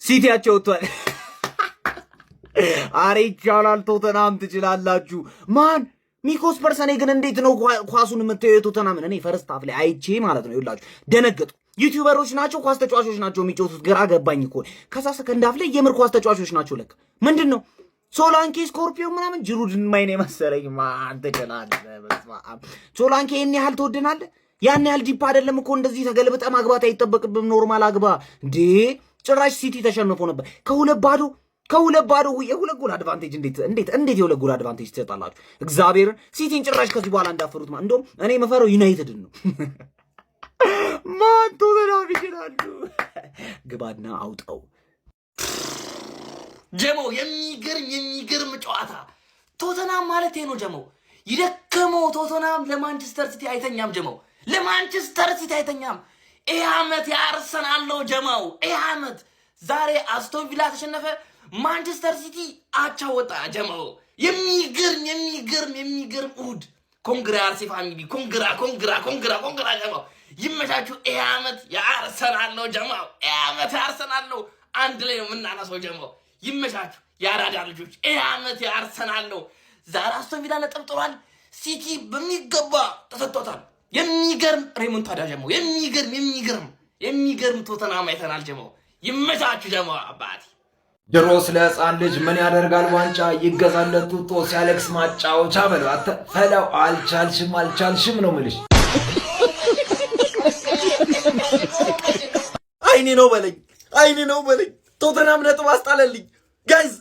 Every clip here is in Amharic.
ሲቲያቸው ወጥቷል። አሬ ይቻላል ቶተናም ትችላላችሁ። ማን ሚኮስ ፐርሰኔ ግን እንዴት ነው ኳሱን የምታየው? ቶተናምን እኔ ፈርስት ሃፍ ላይ አይቼ ማለት ነው ይላችሁ ደነገጡ። ዩቲዩበሮች ናቸው ኳስ ተጫዋቾች ናቸው የሚጮቱት? ግራ ገባኝ እኮ። ከዛ ሰከንድ ሃፍ ላይ የምር ኳስ ተጫዋቾች ናቸው ለካ። ምንድነው ሶላንኬ ስኮርፒዮ ምናምን ጅሩድን ማይኔ መሰለኝ። ማን ተጨናለ በስማ ሶላንኬ የኔ ያህል ትወደናለህ? ያን ያህል ዲፕ አይደለም እኮ እንደዚህ ተገልብጠ ማግባት አይጠበቅብም። ኖርማል አግባ እንዴ። ጭራሽ ሲቲ ተሸንፎ ነበር ከሁለት ባዶ የሁለት ጎል አድቫንቴጅ። እንዴት የሁለት ጎል አድቫንቴጅ ትሰጣላችሁ? እግዚአብሔርን ሲቲን ጭራሽ ከዚህ በኋላ እንዳፈሩት እንደውም እኔ መፈረው ዩናይትድን ነው። ማን ቶተናም ይችላሉ? ግባና አውጣው ጀሞ። የሚገርም ጨዋታ ቶተናም ማለት ነው ጀሞ። ይደከመው ቶተናም ለማንቸስተር ሲቲ አይተኛም ጀሞ። ለማንቸስተር ሲቲ አይተኛም። ይሄ ዓመት ያርሰናል ነው ጀማው። ይሄ ዓመት ዛሬ አስቶን ቪላ ተሸነፈ፣ ማንቸስተር ሲቲ አቻ ወጣ ጀማው። የሚገርም እሑድ። ኮንግራ አርሴ ፋሚሊ ኮንግራ ጀማው። ይመቻችሁ። ይሄ ዓመት ያርሰናል ነው ጀማው። ይሄ ዓመት ያርሰናል ነው። አንድ ላይ ነው የምናነሳው ጀማው። ይመቻችሁ የአራዳ ልጆች። ይሄ ዓመት ያርሰናል ነው። ዛሬ አስቶን ቪላ ነጥብ ጥሏል። ሲቲ በሚገባ ተሰጥቶታል። የሚገርም ሬሞንታዳ ጀማው። የሚገርም ቶተናም አይተናል ጀማው። ይመቻችሁ ጀማው። አባቴ ድሮ ስለ ሕፃን ልጅ ምን ያደርጋል ዋንጫ ይገዛለት ጡጦ ሲያለቅስ ማጫወቻ በለው። ፈላው አልቻልሽም ነው የምልሽ። አይኔ ነው በለኝ። ቶተናም ነጥብ አስጣለልኝ ጋይዝ።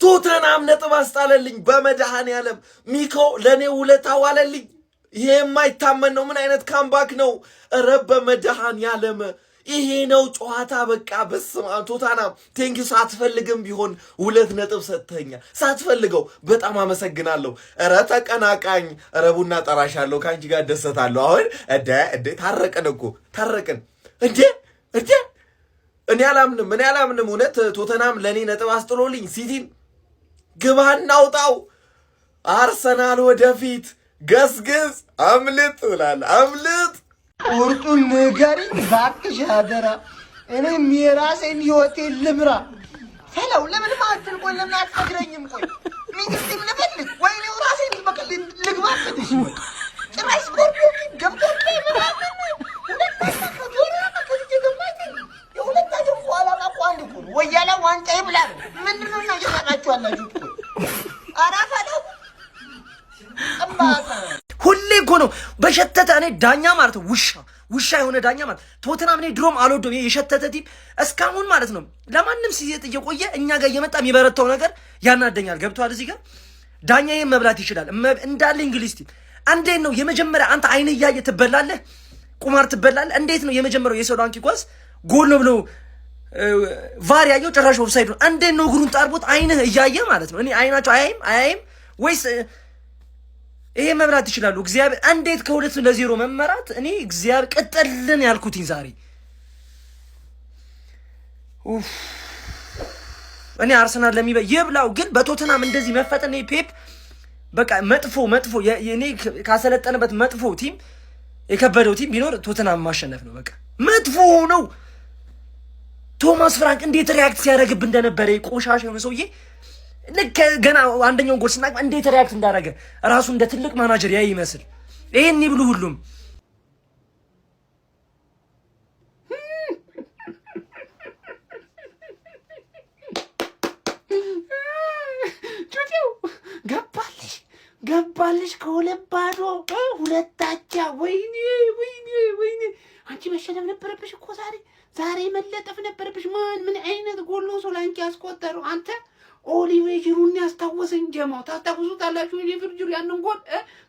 ቶተናም ነጥብ አስጣለልኝ። በመድኃኔዓለም ሚኮ ለኔ ውለታ ዋለልኝ። ይሄ የማይታመን ነው። ምን አይነት ካምባክ ነው? ኧረ በመድኃኔዓለም ይሄ ነው ጨዋታ። በቃ በስመ አብ ቶተናም ቴንኪው። ሳትፈልግም ቢሆን 2 ነጥብ ሰጥተኛል። ሳትፈልገው በጣም አመሰግናለሁ። ኧረ ተቀናቃኝ፣ ኧረ ቡና ጠራሻለሁ፣ ከአንቺ ጋር ደሰታለሁ። አሁን ታረቅን እንዴ? እኔ አላምንም። እውነት ቶተናም ለኔ ነጥብ አስጥሎልኝ ሲቲን ግባ እናውጣው። አርሰናል ወደፊት ገስግስ፣ አምልጥ ብላለህ። አምልጥ ቁርጡን ንገሪኝ እባክሽ አደራ። እኔም የራሴን ህይወቴን ልምራ። ፈላው ለምን ማትል? ቆይ ለምን አትነግረኝም? ቆይ ሚስቲም ልፈልግ ወይ ነው ራሴን በቀል ልግባበትሽ? ጭራሽ ስኮርፒዮ ገብቶልኝ ምናምን የሁለታቸው ኋላ ማቋንድ እኮ ነው። ወያላ ዋንጫ ይብላል። ምንድነው ነው እየሰራችሁ ያላችሁት? ኧረ ፈላው ሁሌ እኮ ነው በሸተተ። እኔ ዳኛ ማለት ነው ውሻ የሆነ ዳኛ ማለት ቶተናም እኔ ድሮም አልወደውም። የሸተተ ቲም እስካሁን ማለት ነው ለማንም ሲሰጥ እየቆየ እኛ ጋር እየመጣ የሚበረታው ነገር ያናደኛል። ገብቷል? እዚህ ጋር ዳኛ ይሄን መብላት ይችላል እንዳለ እንግሊዝ ቲም። እንዴት ነው የመጀመሪያ አንተ አይንህ እያየ ትበላለህ፣ ቁማር ትበላለህ። እንዴት ነው የመጀመሪያው የሶላንኪ ኳስ ጎል ነው ብሎ ቫር ያየው ጭራሽ ኦፍሳይድ ነው። እንዴት ነው እግሩን ጣርቦት አይንህ እያየ ማለት ነው። እኔ አይናቸው አያይም ወይስ ይሄ መብላት ይችላሉ? እግዚአብሔር እንዴት ከ2-0 መመራት? እኔ እግዚአብሔር ቀጠልን ያልኩትኝ ዛሬ እኔ አርሰናል ይብላው። ግን በቶተናም እንደዚህ መፈጠን ፔፕ በቃ መጥፎ እኔ ካሰለጠነበት መጥፎ ቲም የከበደው ቲም ቢኖር ቶተናም ማሸነፍ ነው። በቃ መጥፎ ነው። ቶማስ ፍራንክ እንዴት ሪያክት ሲያደርግብ እንደነበረ ቆሻሻ የሆነ ሰውዬ ልክ ገና አንደኛውን ጎል ስናቅ እንዴት ሪያክት እንዳደረገ ራሱ እንደ ትልቅ ማናጀር ያይ ይመስል ይሄን ይብሉ ሁሉም ጩቲው ገባልሽ ከሁለት ባዶ ሁለታቻ። ወይኔ አንቺ መሸነፍ ነበረብሽ እኮ ዛሬ መለጠፍ ነበረብሽ። ምን አይነት ጎል ነው ሶላንኪ ያስቆጠረው? አንተ ኦሊቬ ጂሩን ያስታወሰኝ ጀማው። ታስታውሱታላችሁ? ኦሊቬ ጂሩ ያንን ጎል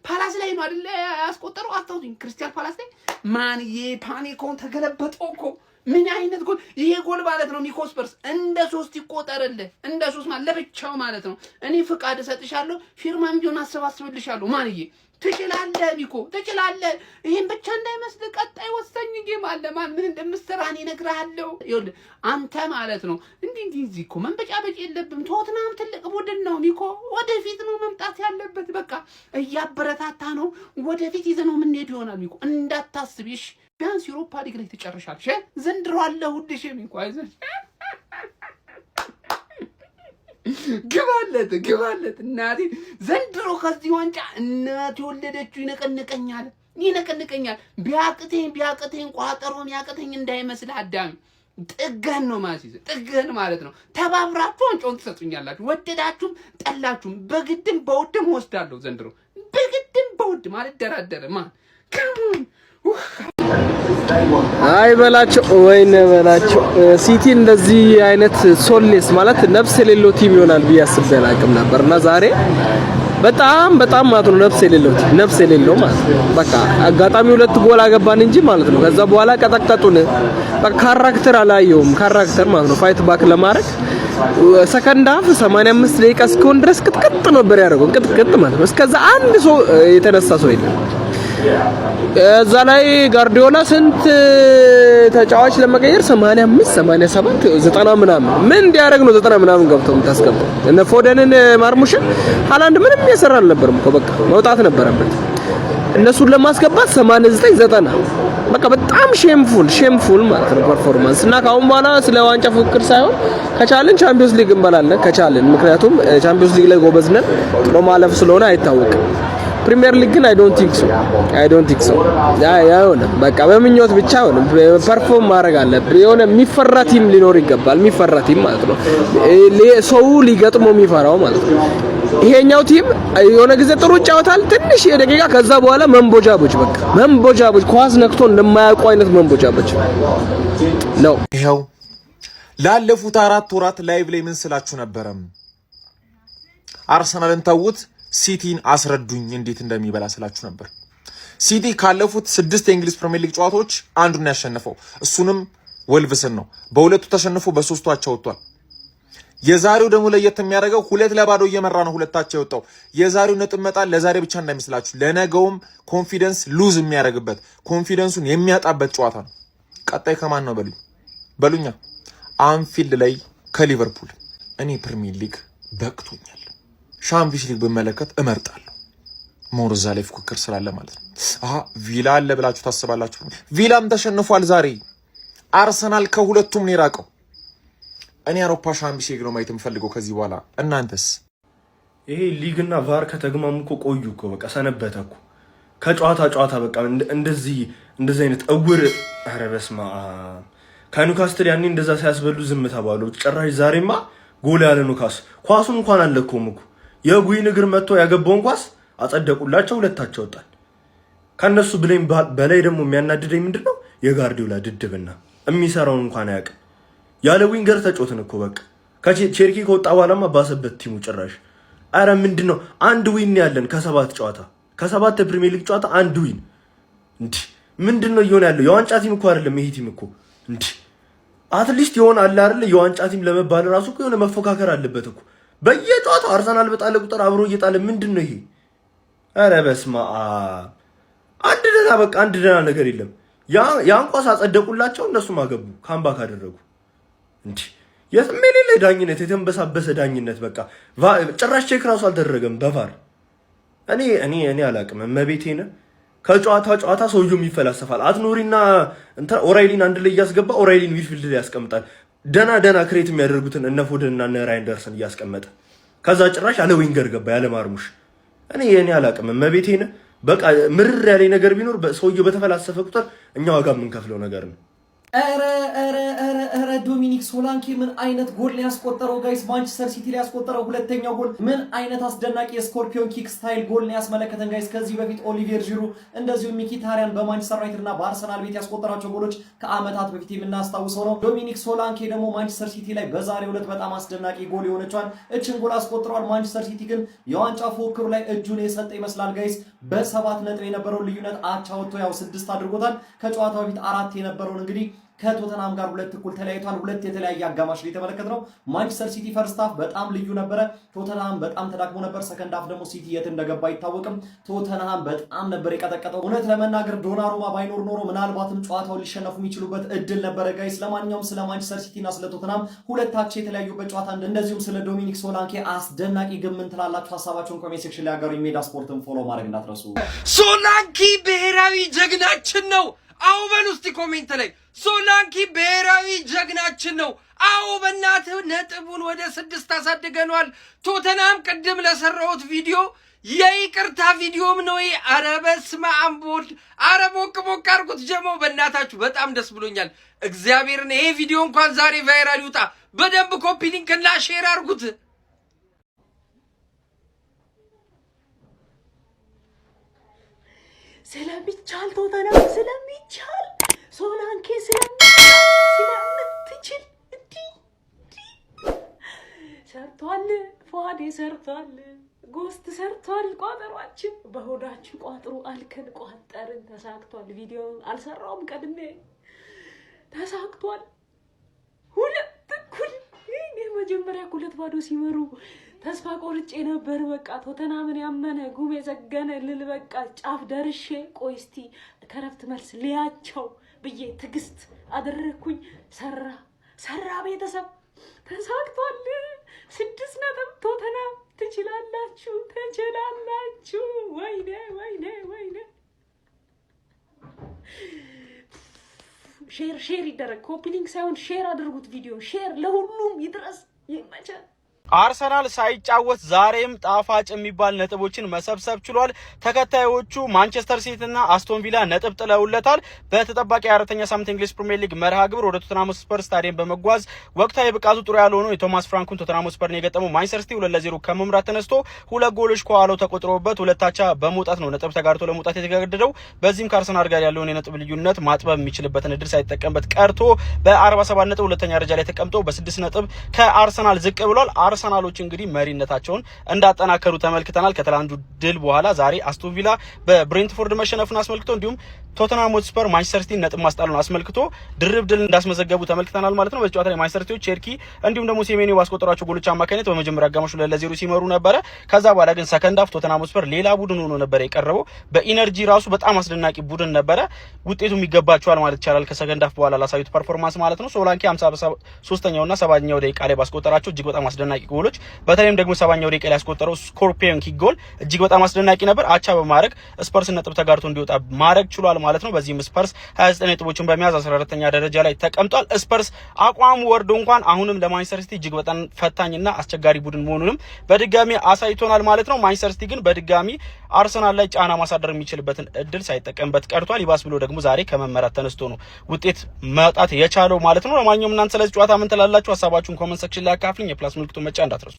ፓላስ ላይ ነው አይደል ያስቆጠረው? አስታውሱኝ። ክሪስታል ፓላስ ላይ ማንዬ ፓኒኮን ተገለበጠው እኮ። ምን አይነት ጎል! ይሄ ጎል ማለት ነው ሚኮስፐርስ እንደ 3 ይቆጠርልህ። እንደ 3 ማለት ለብቻው ማለት ነው። እኔ ፍቃድ እሰጥሻለሁ፣ ፊርማም ቢሆን አሰባስብልሻለሁ። ማንዬ ትችላለህ፣ ሚኮ ትችላለህ። ይሄን ብቻ እንዳይመስል ቀጣይ ወሳኝ ጌም አለ። ምን እንደምትሰራ እኔ እነግርሃለሁ። ይኸውልህ አንተ ማለት ነው እንዲህ እኮ መንበጫበጭ የለብም። ቶተናም ትልቅ ቡድን ነው ሚኮ። ወደፊት ነው መምጣት ያለበት። በቃ እያበረታታ ነው። ወደፊት ይዘህ ነው የምንሄድ ይሆናል ሚኮ። እንዳታስብሽ። ቢያንስ ዩሮፓ ሊግ ላይ ትጨርሻለሽ። ዘንድሮ አለሁልሽ ሚኮ። አይዞሽ ግባለት እናቴ ዘንድሮ ከዚህ ዋንጫ እናቴ ወለደችው ይነቀንቀኛል ቢያቅተኝ ቋጠሮን ያቅተኝ እንዳይመስል አዳም ጥገን ነው ማሲዝ ጥገን ማለት ነው ተባብራችሁ ዋንጫውን ትሰጡኛላችሁ ወደዳችሁም ጠላችሁም በግድም በውድም ወስዳለሁ ዘንድሮ በግድም በውድ ማለት ደራደረ ማን ከሙን አይ በላቸው ወይኔ በላቸው ሲቲ እንደዚህ አይነት ሶልኔስ ማለት ነፍስ የሌለው ቲም ይሆናል ብዬ አስቤ አላቅም ነበርና ዛሬ በጣም ማለት ነው ነፍስ የሌለው ማለት ነው በቃ አጋጣሚ ሁለት ጎል አገባን እንጂ ማለት ነው ከዛ በኋላ ቀጠቀጡን በቃ ካራክተር አላየውም ካራክተር ማለት ነው ፋይት ባክ ለማድረግ ሰከንድ ሃፍ 85 ደቂቃ እስኪሆን ድረስ ቅጥቅጥ ነበር ያደረገው ቅጥቅጥ ማለት ነው እስከዛ አንድ ሰው የተነሳ ሰው የለም እዛ ላይ ጋርዲዮላ ስንት ተጫዋች ለመቀየር 85 87 90 ምናምን ምን እንዲያደርግ ነው 90 ምናምን ገብተው የምታስገባው እነ ፎደንን ማርሙሽን ሃላንድ ምንም እየሰራ አልነበረም እኮ በቃ መውጣት ነበረበት እነሱን ለማስገባት 89 90 በቃ በጣም ሼምፉል ማለት ነው ፐርፎርማንስ እና ካሁን በኋላ ስለ ዋንጫ ፉክክር ሳይሆን ከቻለን ቻምፒየንስ ሊግ እንበላለን ከቻለን ምክንያቱም ቻምፒየንስ ሊግ ላይ ጎበዝ ነን ጥሎ ማለፍ ስለሆነ አይታወቅም ፕሪሚየር ሊግ ግን I don't think so ያው በቃ በምኞት ብቻ ሆነ ፐርፎርም ማድረግ አለበት የሆነ የሚፈራ ቲም ሊኖር ይገባል የሚፈራ ቲም ማለት ነው ሰው ሊገጥመው የሚፈራው ማለት ነው ይሄኛው ቲም የሆነ ጊዜ ጥሩ ጫወታል ትንሽ የደቂቃ ከዛ በኋላ መንቦጃቦች ኳስ ነክቶ እንደማያውቁ አይነት መንቦጃቦች ነው ይሄው ላለፉት 4 ወራት ላይቭ ላይ ምን ስላችሁ ነበርም አርሰናልን ተውት ሲቲን አስረዱኝ እንዴት እንደሚበላ ስላችሁ ነበር ሲቲ ካለፉት 6 የእንግሊዝ ፕሪሚየር ሊግ ጨዋታዎች አንዱን ያሸነፈው እሱንም ወልቭስን ነው በሁለቱ ተሸንፎ በሶስቱ አቻ ወጥቷል የዛሬው ደግሞ ለየት የሚያደርገው 2-2 እየመራ ነው ሁለታቸው የወጣው የዛሬው ነጥብ መጣል ለዛሬ ብቻ እንዳይመስላችሁ ለነገውም ኮንፊደንስ ሉዝ የሚያደርግበት ኮንፊደንሱን የሚያጣበት ጨዋታ ነው ቀጣይ ከማን ነው በሉኛ አንፊልድ ላይ ከሊቨርፑል እኔ ፕሪሚየር ሊግ በቅቶኛል ሻምፒዮንስ ሊግ በመለከት እመርጣለሁ ሞርዛ ላይ ፉክክር ስላለ ማለት ነው ቪላ አለ ብላችሁ ታስባላችሁ ቪላም ተሸንፏል ዛሬ አርሰናል ከሁለቱም ነው የራቀው እኔ አውሮፓ ሻምፒዮንስ ሊግ ነው ማየት የምፈልገው ከዚህ በኋላ እናንተስ ይሄ ሊግና ቫር ከተግማሙ እኮ ቆዩ እኮ በቃ ሰነበተኩ ከጨዋታ በቃ እንደዚህ አይነት እውር ኧረ በስመ አብ ከኒውካስትል ያኔ እንደዛ ሲያስበሉ ዝም ተባሉ ጭራሽ ዛሬማ ጎል ያለ ኒውካስ ኳሱን እንኳን አለኮም እኮ የጉይን እግር መጥቶ ያገባውን ኳስ አጸደቁላቸው ሁለታቸው ወጣል ከነሱ ብሌም በላይ ደግሞ የሚያናድደኝ ምንድነው የጋርዲዮላ ድድብና የሚሰራውን እንኳን አያውቅም ያለ ዊንገር ተጮትን እኮ በቃ ከቼርኪ ከወጣ በኋላማ ባሰበት ቲሙ ጭራሽ አረ ምንድነው አንድ ዊን ያለን ከሰባት ፕሪሚየር ሊግ ጨዋታ አንድ ዊን እንዴ ምንድነው ይሆን ያለው የዋንጫ ቲም እኮ አይደለም ይሄ ቲም እኮ እንዴ አትሊስት ይሆን አለ አይደል የዋንጫ ቲም ለመባል ራሱ እኮ የሆነ መፎካከር አለበት እኮ በየጨዋታው አርሰናል በጣለ ቁጥር አብሮ እየጣለ ምንድነው ይሄ አረ በስመ አብ አንድ ደና ነገር የለም ያን ኳስ አጸደቁላቸው እነሱም አገቡ ካምባክ አደረጉ እንዴ የትሜሌለ ዳኝነት የተንበሳበሰ ዳኝነት በቃ ጭራሽ ቼክ ራሱ አልተደረገም በቫር እኔ አላቅም መቤቴነ ከጨዋታ ሰውየው ይፈላሰፋል አትኖሪና ኦራይሊን አንድ ላይ ያስገባ ኦራይሊን ሚድፊልድ ላይ ያስቀምጣል ደና ክሬት የሚያደርጉትን እነ ፎደንና እነ ራይንደርሰን ያስቀመጠ ከዛ ጭራሽ አለ ዊንገር ገባ ያለ ማርሙሽ እኔ አላቅም መቤቴነ በቃ ምርር ያለ ነገር ቢኖር ሰውየው በተፈላሰፈ ቁጥር እኛ ዋጋ ምን ከፍለው ነገር ነው ኧረ ዶሚኒክ ሶላንኬ ምን አይነት ጎል ነው ያስቆጠረው ጋይስ ማንቸስተር ሲቲ ላይ ያስቆጠረው ሁለተኛው ጎል ምን አይነት አስደናቂ የስኮርፒዮን ኪክ ስታይል ጎል ነው ያስመለከተን ጋይስ ከዚህ በፊት ኦሊቪየር ጂሩ እንደዚሁ ሚኪታሪያን በማንቸስተር ዩናይትድ እና በአርሰናል ቤት ያስቆጠራቸው ጎሎች ከአመታት በፊት የምናስታውሰው ነው ዶሚኒክ ሶላንኬ ደግሞ ማንቸስተር ሲቲ ላይ በዛሬው ዕለት በጣም አስደናቂ ጎል የሆነቻን እችን ጎል አስቆጥሯል ማንቸስተር ሲቲ ግን የዋንጫ ፉክክሩ ላይ እጁን የሰጠ ይመስላል ጋይስ በ7 ነጥብ የነበረው ልዩነት አቻ ወጥቶ ያው 6 አድርጎታል ከጨዋታው በፊት 4 የነበረውን እንግዲህ ከቶተናም ጋር 2 እኩል ተለያይቷል 2 የተለያየ አጋማሽ ላይ ተመለከተነው ማንቸስተር ሲቲ ፈርስት ሃፍ በጣም ልዩ ነበረ ቶተናም በጣም ተዳክሞ ነበር ሰከንድ ሃፍ ደግሞ ሲቲ የት እንደገባ አይታወቅም ቶተናም በጣም ነበር የቀጠቀጠው እውነት ለመናገር ዶናሩማ ባይኖር ኖሮ ምናልባትም ጨዋታውን ሊሸነፉ የሚችሉበት እድል ነበረ ጋይስ ለማንኛውም ስለ ማንቸስተር ሲቲ እና ስለ ቶተናም ሁለታቸው የተለያዩበት ጨዋታ እንደዚሁም ስለ ዶሚኒክ ሶላንኬ አስደናቂ ግምን ትላላችሁ ሐሳባችሁን ኮሜንት ሴክሽን ላይ አጋሩ ሜዳ ስፖርትን ፎሎ ማድረግ እንዳትረሱ ሶላንኬ ብሔራዊ ጀግናችን ነው አዎ በሉ እስቲ ኮሜንት ላይ ሶላንኪ ብሔራዊ ጀግናችን ነው። አዎ በእናትህ ነጥቡን ወደ 6 አሳድገነዋል። ቶተናም ቅድም ለሰራሁት ቪዲዮ የይቅርታ ቪዲዮም ነው። ኧረ በስመ አብ ወልድ። ኧረ ሞቅ ሞቅ አድርጉት ጀሞ በእናታችሁ በጣም ደስ ብሎኛል። እግዚአብሔርን ይሄ ቪዲዮ እንኳን ዛሬ ቫይራል ይውጣ። በደንብ ኮፒ ሊንክ እና ሼር አድርጉት። ስለሚቻል ቶተናም ስለሚቻል ሶላንኬ ስለምትችል እንዲህ ሰርቷል። ፏዴ ሰርቷል። ጎስት ሰርቷል። ቋጠሯችን በሆዳችሁ ቋጥሩ አልከን ቋጠርን። ተሳክቷል። ቪዲዮውን አልሰራውም ቀድሜ ተሳክቷል። 2-1 መጀመሪያ 2-0 ሲመሩ ተስፋ ቆርጬ ነበር። በቃ ቶተናምን ያመነ ጉም የዘገነ ልል በቃ ጫፍ ደርሼ ቆይ እስቲ ከረፍት መልስ ሊያቸው ብዬ ትግስት አደረኩኝ። ሰራ ቤተሰብ ተሳክቷል። 6 ነጥብ ቶተናም ትችላላችሁ። ወይኔ ሼር ይደረግ። ኮፒ ሊንክ ሳይሆን ሼር አድርጉት። ቪዲዮ ሼር ለሁሉም ይድረስ። ይመቻል። አርሰናል ሳይጫወት ዛሬም ጣፋጭ የሚባል ነጥቦችን መሰብሰብ ችሏል። ተከታዮቹ ማንቸስተር ሲቲ እና አስቶን ቪላ ነጥብ ጥለውለታል። በተጠባቂ የአራተኛ ሳምንት እንግሊዝ ፕሪሚየር ሊግ መርሃ ግብር ወደ ቶተንሃም ስፐር ስታዲየም በመጓዝ ወቅታዊ ብቃቱ ጥሩ ያልሆነው የቶማስ ፍራንኩን ቶተንሃም ስፐርን የገጠመው ማንቸስተር ሲቲ 2-0 ከመምራት ተነስቶ 2 ጎሎች ከኋላው ተቆጥሮበት 2-2 በመውጣት ነው ነጥብ ተጋርቶ ለመውጣት የተገደደው። በዚህም ከአርሰናል ጋር ያለውን የነጥብ ልዩነት ማጥበብ የሚችልበትን እድል ሳይጠቀምበት ቀርቶ በ47 ነጥብ ሁለተኛ ደረጃ ላይ ተቀምጦ በ6 ነጥብ ከአርሰናል ዝቅ ብሏል። አርሰናሎች እንግዲህ መሪነታቸውን እንዳጠናከሩ ተመልክተናል። ከትላንቱ ድል በኋላ ዛሬ አስቶን ቪላ በብሬንትፎርድ መሸነፉን አስመልክቶ እንዲሁም ቶተንሃም ሆትስፐር ማንቸስተር ሲቲ ነጥብ ማስጣሉን አስመልክቶ ድርብ ድል እንዳስመዘገቡ ተመልክተናል ማለት ነው። በዚህ ጨዋታ ላይ ማንቸስተር ሲቲዎች ቼርኪ እንዲሁም ደግሞ ሴሜኒዮ ባስቆጠሯቸው ጎሎች አማካኝነት በመጀመሪያ አጋማሽ 2-0 ሲመሩ ነበረ። ከዛ በኋላ ግን ሰከንድ ሃፍ ቶተንሃም ሆትስፐር ሌላ ቡድን ሆኖ ነበር የቀረበው። በኢነርጂ ራሱ በጣም አስደናቂ ቡድን ነበረ። ውጤቱም ይገባቸዋል ማለት ይቻላል ከሰከንድ ሃፍ በኋላ ላሳዩት ፐርፎርማንስ ማለት ነው። ሶላንኬ 53ኛውና 70ኛው ደቂቃ ላይ ባስቆጠራቸው እጅግ በጣም አስደናቂ ጎሎች በተለይም ደግሞ 70ኛው ደቂቃ ላይ ያስቆጠረው ስኮርፒዮን ኪክ ጎል እጅግ በጣም አስደናቂ ነበር። አቻ በማድረግ ስፐርስ ነጥብ ተጋርቶ እንዲወጣ ማድረግ ችሏል ማለት ነው። በዚህም ስፐርስ 29 ነጥቦችን በመያዝ 14ኛ ደረጃ ላይ ተቀምጧል። ስፐርስ አቋሙ ወርዶ እንኳን አሁንም ለማንቸስተር ሲቲ እጅግ በጣም ፈታኝና አስቸጋሪ ቡድን መሆኑንም በድጋሚ አሳይቶናል ማለት ነው። ማንቸስተር ሲቲ ግን በድጋሚ አርሰናል ላይ ጫና ማሳደር የሚችልበትን እድል ሳይጠቀምበት ቀርቷል። ይባስ ብሎ ደግሞ ዛሬ ከመመራት ተነስቶ ነው ውጤት ማውጣት የቻለው ማለት ነው። ለማንኛውም እናንተ ስለዚህ ጨዋታ ምን ትላላችሁ? ሀሳባችሁን ኮሜንት ሴክሽን ላይ አካፍሉኝ። የፕላስ ምልክቱን መጫን እንዳትረሱ።